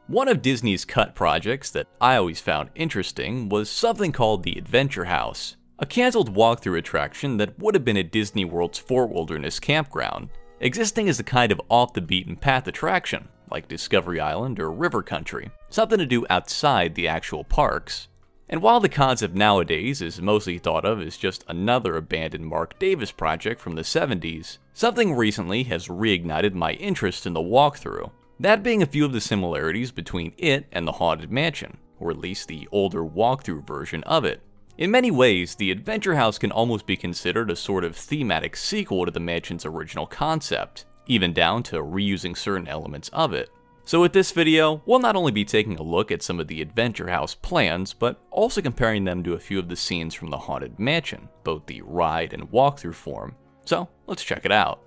One of Disney's cut projects that I always found interesting was something called the Adventure House, a cancelled walkthrough attraction that would have been at Disney World's Fort Wilderness campground, existing as a kind of off-the-beaten-path attraction, like Discovery Island or River Country, something to do outside the actual parks. And while the concept nowadays is mostly thought of as just another abandoned Marc Davis project from the 70s, something recently has reignited my interest in the walkthrough. That being a few of the similarities between it and the Haunted Mansion, or at least the older walkthrough version of it. In many ways, the Adventure House can almost be considered a sort of thematic sequel to the mansion's original concept, even down to reusing certain elements of it. So with this video, we'll not only be taking a look at some of the Adventure House plans, but also comparing them to a few of the scenes from the Haunted Mansion, both the ride and walkthrough form. So let's check it out.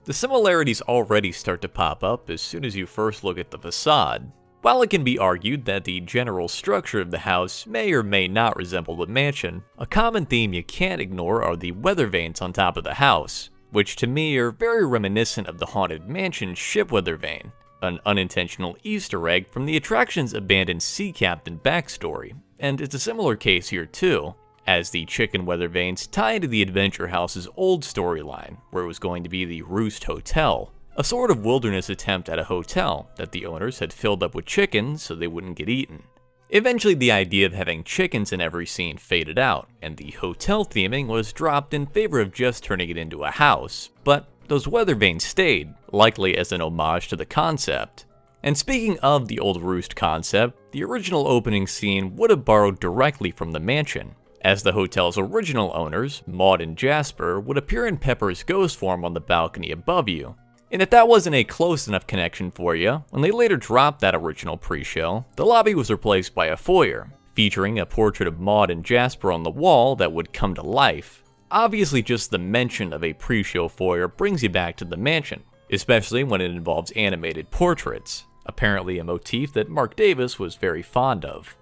The similarities already start to pop up as soon as you first look at the facade. While it can be argued that the general structure of the house may or may not resemble the mansion, a common theme you can't ignore are the weather vanes on top of the house, which to me are very reminiscent of the Haunted Mansion's ship weather vane, an unintentional Easter egg from the attraction's abandoned sea captain backstory, and it's a similar case here too, as the chicken weather vanes tie into the Adventure House's old storyline, where it was going to be the Roost Hotel, a sort of wilderness attempt at a hotel that the owners had filled up with chickens so they wouldn't get eaten. Eventually the idea of having chickens in every scene faded out, and the hotel theming was dropped in favor of just turning it into a house, but those weather vanes stayed, likely as an homage to the concept. And speaking of the old Roost concept, the original opening scene would have borrowed directly from the mansion, as the hotel's original owners, Maud and Jasper, would appear in Pepper's ghost form on the balcony above you. And if that wasn't a close enough connection for you, when they later dropped that original pre-show, the lobby was replaced by a foyer, featuring a portrait of Maud and Jasper on the wall that would come to life. Obviously just the mention of a pre-show foyer brings you back to the mansion, especially when it involves animated portraits, apparently a motif that Marc Davis was very fond of.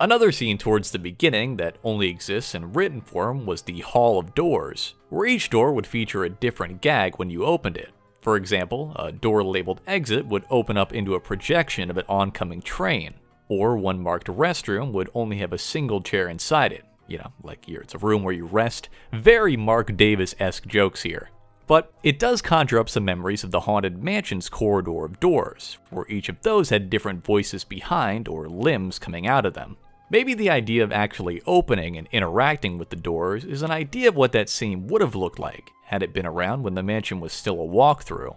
Another scene towards the beginning that only exists in written form was the Hall of Doors, where each door would feature a different gag when you opened it. For example, a door labeled Exit would open up into a projection of an oncoming train, or one marked Restroom would only have a single chair inside it. You know, like here, it's a room where you rest. Very Marc Davis-esque jokes here. But it does conjure up some memories of the Haunted Mansion's corridor of doors, where each of those had different voices behind or limbs coming out of them. Maybe the idea of actually opening and interacting with the doors is an idea of what that scene would have looked like had it been around when the mansion was still a walkthrough.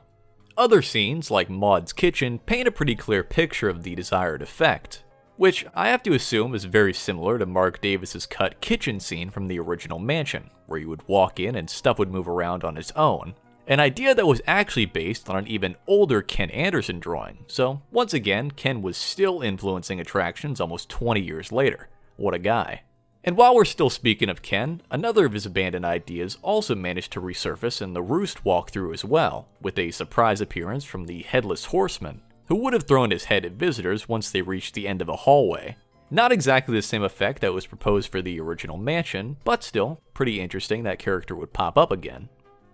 Other scenes, like Maud's kitchen, paint a pretty clear picture of the desired effect, which I have to assume is very similar to Marc Davis's cut kitchen scene from the original mansion, where you would walk in and stuff would move around on its own. An idea that was actually based on an even older Ken Anderson drawing, so once again, Ken was still influencing attractions almost 20 years later. What a guy. And while we're still speaking of Ken, another of his abandoned ideas also managed to resurface in the Roost walkthrough as well, with a surprise appearance from the Headless Horseman, who would have thrown his head at visitors once they reached the end of a hallway. Not exactly the same effect that was proposed for the original mansion, but still, pretty interesting that character would pop up again.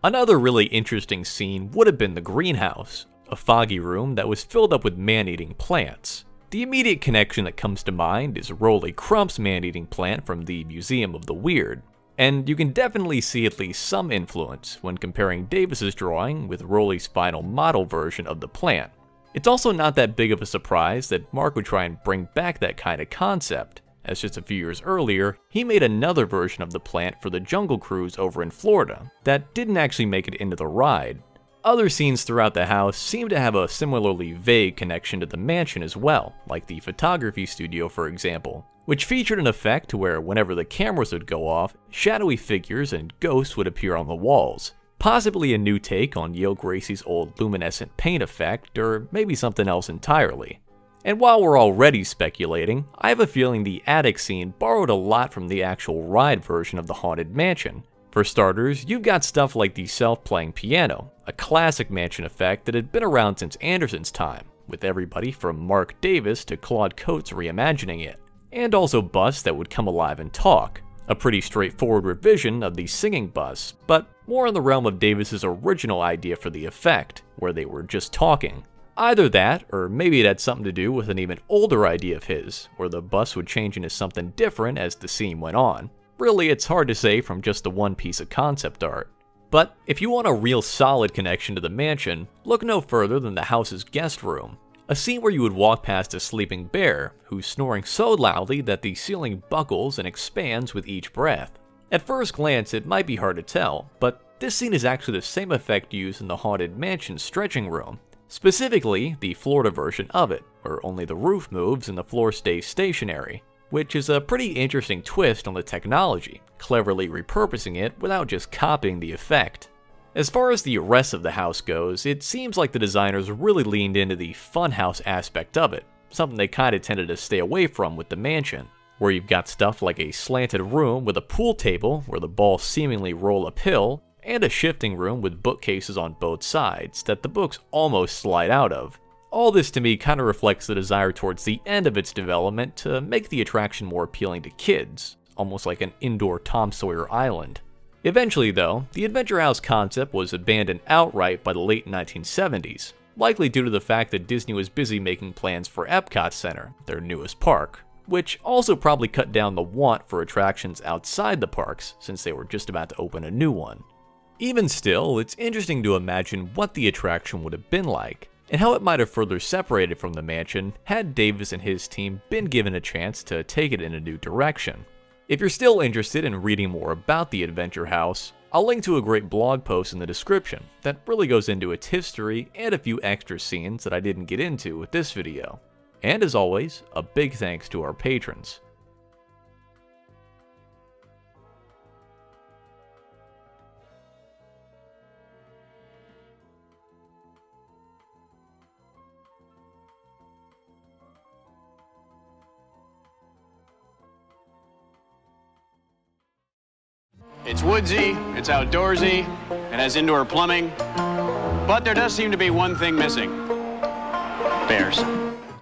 Another really interesting scene would have been the greenhouse, a foggy room that was filled up with man-eating plants. The immediate connection that comes to mind is Rolly Crump's man-eating plant from the Museum of the Weird, and you can definitely see at least some influence when comparing Davis's drawing with Rolly's final model version of the plant. It's also not that big of a surprise that Marc would try and bring back that kind of concept, as just a few years earlier, he made another version of the plant for the Jungle Cruise over in Florida that didn't actually make it into the ride. Other scenes throughout the house seem to have a similarly vague connection to the mansion as well, like the photography studio for example, which featured an effect where whenever the cameras would go off, shadowy figures and ghosts would appear on the walls. Possibly a new take on Yale Gracie's old luminescent paint effect, or maybe something else entirely. And while we're already speculating, I have a feeling the attic scene borrowed a lot from the actual ride version of the Haunted Mansion. For starters, you've got stuff like the self-playing piano, a classic mansion effect that had been around since Anderson's time, with everybody from Marc Davis to Claude Coates reimagining it. And also busts that would come alive and talk. A pretty straightforward revision of the singing bus, but more in the realm of Davis's original idea for the effect, where they were just talking. Either that, or maybe it had something to do with an even older idea of his, where the bus would change into something different as the scene went on. Really, it's hard to say from just the one piece of concept art. But if you want a real solid connection to the mansion, look no further than the house's guest room. A scene where you would walk past a sleeping bear, who's snoring so loudly that the ceiling buckles and expands with each breath. At first glance, it might be hard to tell, but this scene is actually the same effect used in the Haunted Mansion stretching room. Specifically, the Florida version of it, where only the roof moves and the floor stays stationary, which is a pretty interesting twist on the technology, cleverly repurposing it without just copying the effect. As far as the rest of the house goes, it seems like the designers really leaned into the funhouse aspect of it, something they kinda tended to stay away from with the mansion, where you've got stuff like a slanted room with a pool table where the balls seemingly roll uphill, and a shifting room with bookcases on both sides that the books almost slide out of. All this to me kind of reflects the desire towards the end of its development to make the attraction more appealing to kids, almost like an indoor Tom Sawyer Island. Eventually though, the Adventure House concept was abandoned outright by the late 1970s, likely due to the fact that Disney was busy making plans for Epcot Center, their newest park, which also probably cut down the want for attractions outside the parks since they were just about to open a new one. Even still, it's interesting to imagine what the attraction would have been like, and how it might have further separated from the mansion had Davis and his team been given a chance to take it in a new direction. If you're still interested in reading more about the Adventure House, I'll link to a great blog post in the description that really goes into its history and a few extra scenes that I didn't get into with this video. And as always, a big thanks to our patrons. It's woodsy, it's outdoorsy, it has indoor plumbing, but there does seem to be one thing missing: bears.